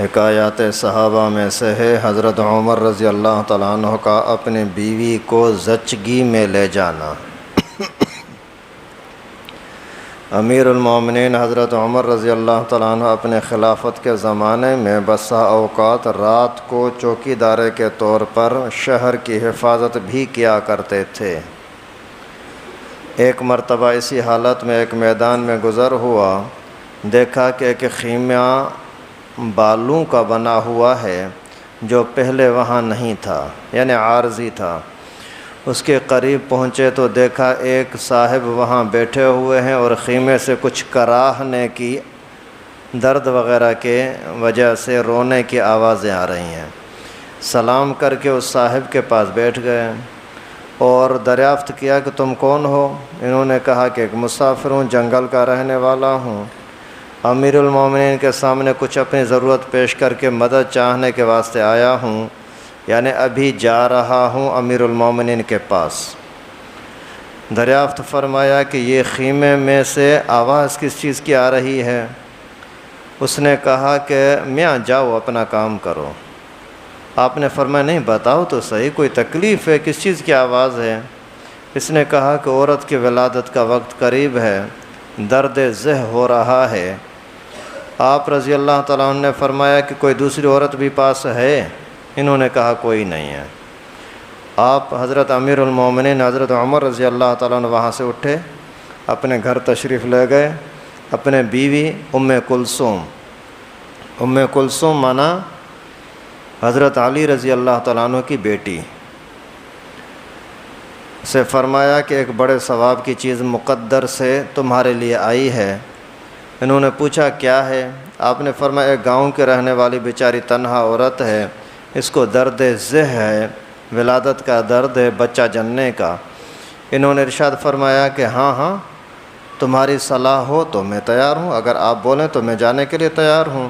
حکایات صحابہ میں سے ہے حضرت عمر رضی اللہ تعالیٰ عنہ کا اپنی بیوی کو زچگی میں لے جانا۔ امیر المومنین حضرت عمر رضی اللہ تعالیٰ عنہ اپنے خلافت کے زمانے میں بسا اوقات رات کو چوکی دارے کے طور پر شہر کی حفاظت بھی کیا کرتے تھے۔ ایک مرتبہ اسی حالت میں ایک میدان میں گزر ہوا، دیکھا کہ ایک خیمہ بالوں کا بنا ہوا ہے جو پہلے وہاں نہیں تھا، یعنی عارضی تھا۔ اس کے قریب پہنچے تو دیکھا ایک صاحب وہاں بیٹھے ہوئے ہیں اور خیمے سے کچھ کراہنے کی، درد وغیرہ کے وجہ سے رونے کی آوازیں آ رہی ہیں۔ سلام کر کے اس صاحب کے پاس بیٹھ گئے اور دریافت کیا کہ تم کون ہو؟ انہوں نے کہا کہ ایک مسافر ہوں، جنگل کا رہنے والا ہوں، امیر المومنین کے سامنے کچھ اپنی ضرورت پیش کر کے مدد چاہنے کے واسطے آیا ہوں، یعنی ابھی جا رہا ہوں امیر المومنین کے پاس۔ دریافت فرمایا کہ یہ خیمے میں سے آواز کس چیز کی آ رہی ہے؟ اس نے کہا کہ میاں جاؤ اپنا کام کرو۔ آپ نے فرمایا نہیں بتاؤ تو صحیح، کوئی تکلیف ہے؟ کس چیز کی آواز ہے؟ اس نے کہا کہ عورت کی ولادت کا وقت قریب ہے، درد ذہ ہو رہا ہے۔ آپ رضی اللہ تعالیٰ عنہ نے فرمایا کہ کوئی دوسری عورت بھی پاس ہے؟ انہوں نے کہا کوئی نہیں ہے۔ آپ حضرت امیر المومنین حضرت عمر رضی اللہ تعالیٰ عنہ وہاں سے اٹھے، اپنے گھر تشریف لے گئے۔ اپنے بیوی ام کلثوم مانا حضرت علی رضی اللہ تعالیٰ عنہ کی بیٹی سے فرمایا کہ ایک بڑے ثواب کی چیز مقدر سے تمہارے لیے آئی ہے۔ انہوں نے پوچھا کیا ہے؟ آپ نے فرمایا ایک گاؤں کے رہنے والی بیچاری تنہا عورت ہے، اس کو درد ذہ ہے، ولادت کا درد ہے، بچہ جننے کا۔ انہوں نے ارشاد فرمایا کہ ہاں تمہاری صلاح ہو تو میں تیار ہوں، اگر آپ بولیں تو میں جانے کے لیے تیار ہوں۔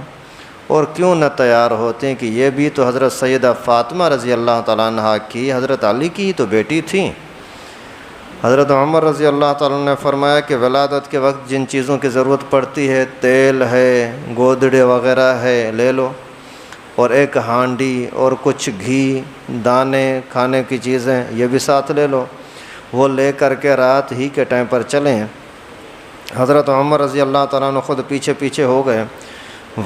اور کیوں نہ تیار ہوتے کہ یہ بھی تو حضرت سیدہ فاطمہ رضی اللہ تعالیٰ عنہ کی، حضرت علی کی تو بیٹی تھیں۔ حضرت عمر رضی اللہ تعالیٰ نے فرمایا کہ ولادت کے وقت جن چیزوں کی ضرورت پڑتی ہے، تیل ہے، گودڑے وغیرہ ہے، لے لو، اور ایک ہانڈی اور کچھ گھی، دانے، کھانے کی چیزیں یہ بھی ساتھ لے لو۔ وہ لے کر کے رات ہی کے ٹائم پر چلیں۔ حضرت عمر رضی اللہ تعالیٰ عنہ خود پیچھے ہو گئے۔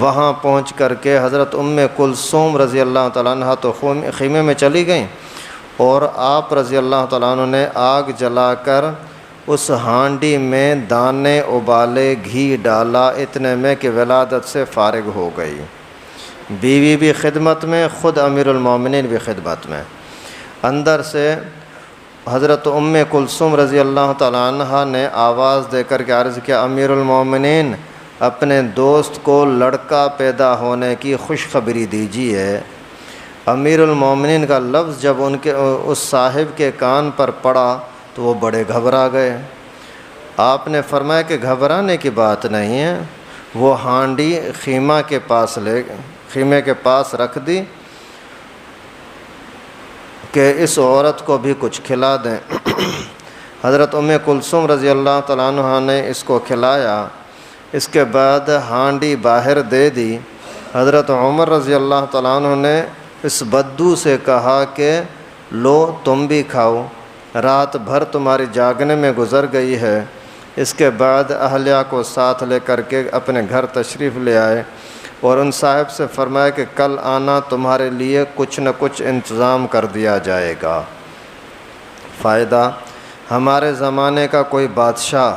وہاں پہنچ کر کے حضرت ام کلثوم رضی اللہ تعالیٰ عنہ تو خیمے میں چلی گئیں، اور آپ رضی اللہ تعالیٰ عنہ نے آگ جلا کر اس ہانڈی میں دانے ابالے، گھی ڈالا، اتنے میں کہ ولادت سے فارغ ہو گئی۔ بیوی بھی خدمت میں، خود امیر المومنین بھی خدمت میں۔ اندر سے حضرت ام کلثوم رضی اللہ تعالیٰ عنہ نے آواز دے کر کے عرض کیا امیر المومنین اپنے دوست کو لڑکا پیدا ہونے کی خوشخبری دیجیے۔ امیر المومنین کا لفظ جب اس صاحب کے کان پر پڑا تو وہ بڑے گھبرا گئے۔ آپ نے فرمایا کہ گھبرانے کی بات نہیں ہے، وہ ہانڈی خیمے کے پاس رکھ دی کہ اس عورت کو بھی کچھ کھلا دیں۔ حضرت ام کلثوم رضی اللہ تعالیٰ عنہ نے اس کو کھلایا، اس کے بعد ہانڈی باہر دے دی۔ حضرت عمر رضی اللہ تعالیٰ عنہ نے اس بدو سے کہا کہ لو تم بھی کھاؤ، رات بھر تمہاری جاگنے میں گزر گئی ہے۔ اس کے بعد اہلیہ کو ساتھ لے کر کے اپنے گھر تشریف لے آئے اور ان صاحب سے فرمایا کہ کل آنا، تمہارے لیے کچھ نہ کچھ انتظام کر دیا جائے گا۔ فائدہ، ہمارے زمانے کا کوئی بادشاہ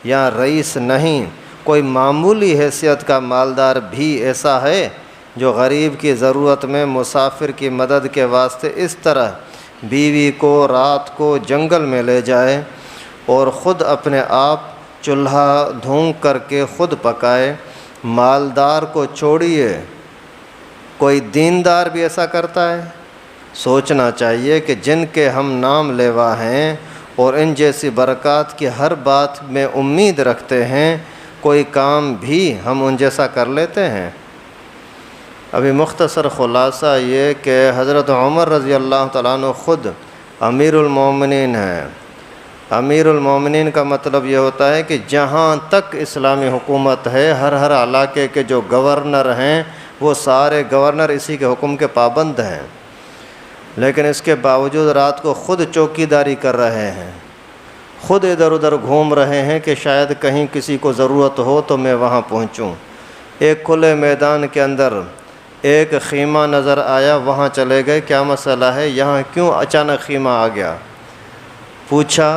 یا رئیس نہیں، کوئی معمولی حیثیت کا مالدار بھی ایسا ہے جو غریب کی ضرورت میں مسافر کی مدد کے واسطے اس طرح بیوی کو رات کو جنگل میں لے جائے اور خود اپنے آپ چولہا دھونک کر کے خود پکائے۔ مالدار کو چھوڑیے، کوئی دیندار بھی ایسا کرتا ہے؟ سوچنا چاہیے کہ جن کے ہم نام لیوا ہیں اور ان جیسی برکات کی ہر بات میں امید رکھتے ہیں، کوئی کام بھی ہم ان جیسا کر لیتے ہیں؟ ابھی مختصر خلاصہ یہ کہ حضرت عمر رضی اللہ تعالیٰ عنہ خود امیر المومنین ہیں۔ امیر المومنین کا مطلب یہ ہوتا ہے کہ جہاں تک اسلامی حکومت ہے، ہر علاقے کے جو گورنر ہیں وہ سارے گورنر اسی کے حکم کے پابند ہیں، لیکن اس کے باوجود رات کو خود چوکیداری کر رہے ہیں، خود ادھر ادھر گھوم رہے ہیں کہ شاید کہیں کسی کو ضرورت ہو تو میں وہاں پہنچوں۔ ایک کھلے میدان کے اندر ایک خیمہ نظر آیا، وہاں چلے گئے، کیا مسئلہ ہے، یہاں کیوں اچانک خیمہ آ گیا؟ پوچھا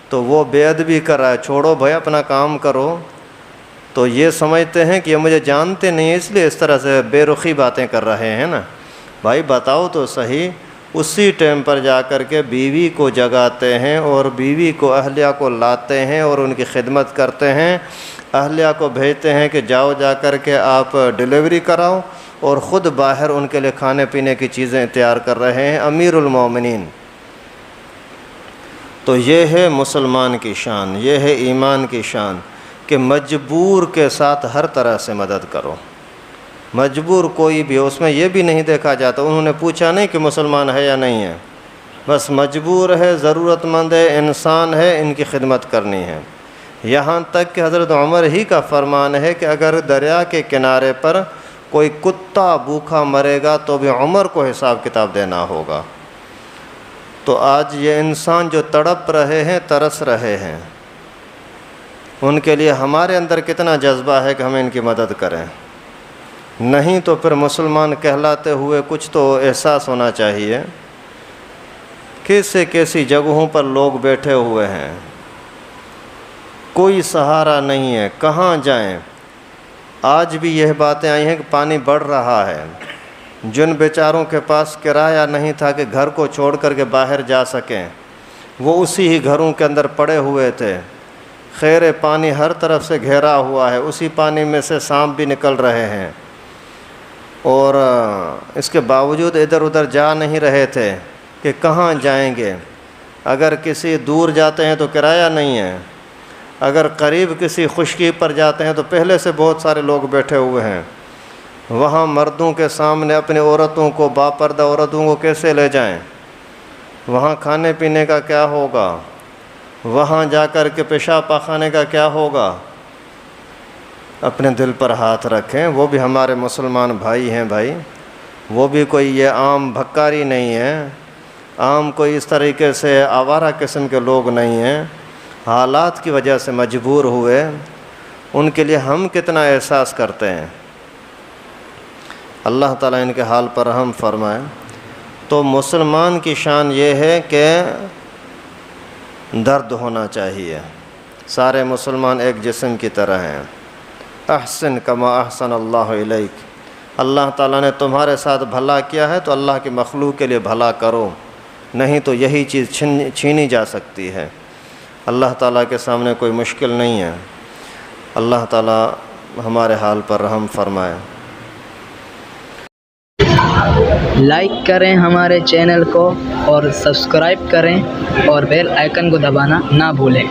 تو وہ بے ادبی کر رہا ہے، چھوڑو بھائی اپنا کام کرو۔ تو یہ سمجھتے ہیں کہ یہ مجھے جانتے نہیں، اس لیے اس طرح سے بے رخی باتیں کر رہے ہیں نا۔ بھائی بتاؤ تو صحیح۔ اسی ٹائم پر جا کر کے بیوی کو جگاتے ہیں اور بیوی کو اہلیہ کو لاتے ہیں اور ان کی خدمت کرتے ہیں، اہلیہ کو بھیجتے ہیں کہ جاؤ جا کر کے آپ ڈیلیوری کراؤ، اور خود باہر ان کے لیے کھانے پینے کی چیزیں تیار کر رہے ہیں امیر المومنین۔ تو یہ ہے مسلمان کی شان، یہ ہے ایمان کی شان کہ مجبور کے ساتھ ہر طرح سے مدد کرو۔ مجبور کوئی بھی، اس میں یہ بھی نہیں دیکھا جاتا، انہوں نے پوچھا نہیں کہ مسلمان ہے یا نہیں ہے، بس مجبور ہے، ضرورت مند ہے، انسان ہے، ان کی خدمت کرنی ہے۔ یہاں تک کہ حضرت عمر ہی کا فرمان ہے کہ اگر دریا کے کنارے پر کوئی کتا بھوکا مرے گا تو بھی عمر کو حساب کتاب دینا ہوگا۔ تو آج یہ انسان جو تڑپ رہے ہیں، ترس رہے ہیں، ان کے لیے ہمارے اندر کتنا جذبہ ہے کہ ہمیں ان کی مدد کریں؟ نہیں تو پھر مسلمان کہلاتے ہوئے کچھ تو احساس ہونا چاہیے۔ کیسی جگہوں پر لوگ بیٹھے ہوئے ہیں، کوئی سہارا نہیں ہے، کہاں جائیں؟ آج بھی یہ باتیں آئی ہیں کہ پانی بڑھ رہا ہے، جن بیچاروں کے پاس کرایہ نہیں تھا کہ گھر کو چھوڑ کر کے باہر جا سکیں، وہ اسی ہی گھروں کے اندر پڑے ہوئے تھے۔ خیر پانی ہر طرف سے گھیرا ہوا ہے، اسی پانی میں سے سانپ بھی نکل رہے ہیں، اور اس کے باوجود ادھر ادھر جا نہیں رہے تھے کہ کہاں جائیں گے۔ اگر کسی دور جاتے ہیں تو کرایہ نہیں ہے، اگر قریب کسی خشکی پر جاتے ہیں تو پہلے سے بہت سارے لوگ بیٹھے ہوئے ہیں، وہاں مردوں کے سامنے اپنی عورتوں کو، باپردہ عورتوں کو کیسے لے جائیں؟ وہاں کھانے پینے کا کیا ہوگا؟ وہاں جا کر کے پیشاب پاخانے کا کیا ہوگا؟ اپنے دل پر ہاتھ رکھیں، وہ بھی ہمارے مسلمان بھائی ہیں بھائی، وہ بھی کوئی یہ عام بھکاری نہیں ہے، عام کوئی اس طریقے سے آوارہ قسم کے لوگ نہیں ہیں، حالات کی وجہ سے مجبور ہوئے۔ ان کے لیے ہم کتنا احساس کرتے ہیں۔ اللہ تعالیٰ ان کے حال پر رحم فرمائے۔ تو مسلمان کی شان یہ ہے کہ درد ہونا چاہیے، سارے مسلمان ایک جسم کی طرح ہیں۔ احسن کما احسن اللہ الیک، اللہ تعالیٰ نے تمہارے ساتھ بھلا کیا ہے تو اللہ کی مخلوق کے لیے بھلا کرو، نہیں تو یہی چیز چھینی جا سکتی ہے۔ اللہ تعالیٰ کے سامنے کوئی مشکل نہیں ہے۔ اللہ تعالیٰ ہمارے حال پر رحم فرمائے۔ لائک کریں ہمارے چینل کو اور سبسکرائب کریں اور بیل آئیکن کو دبانا نہ بھولیں۔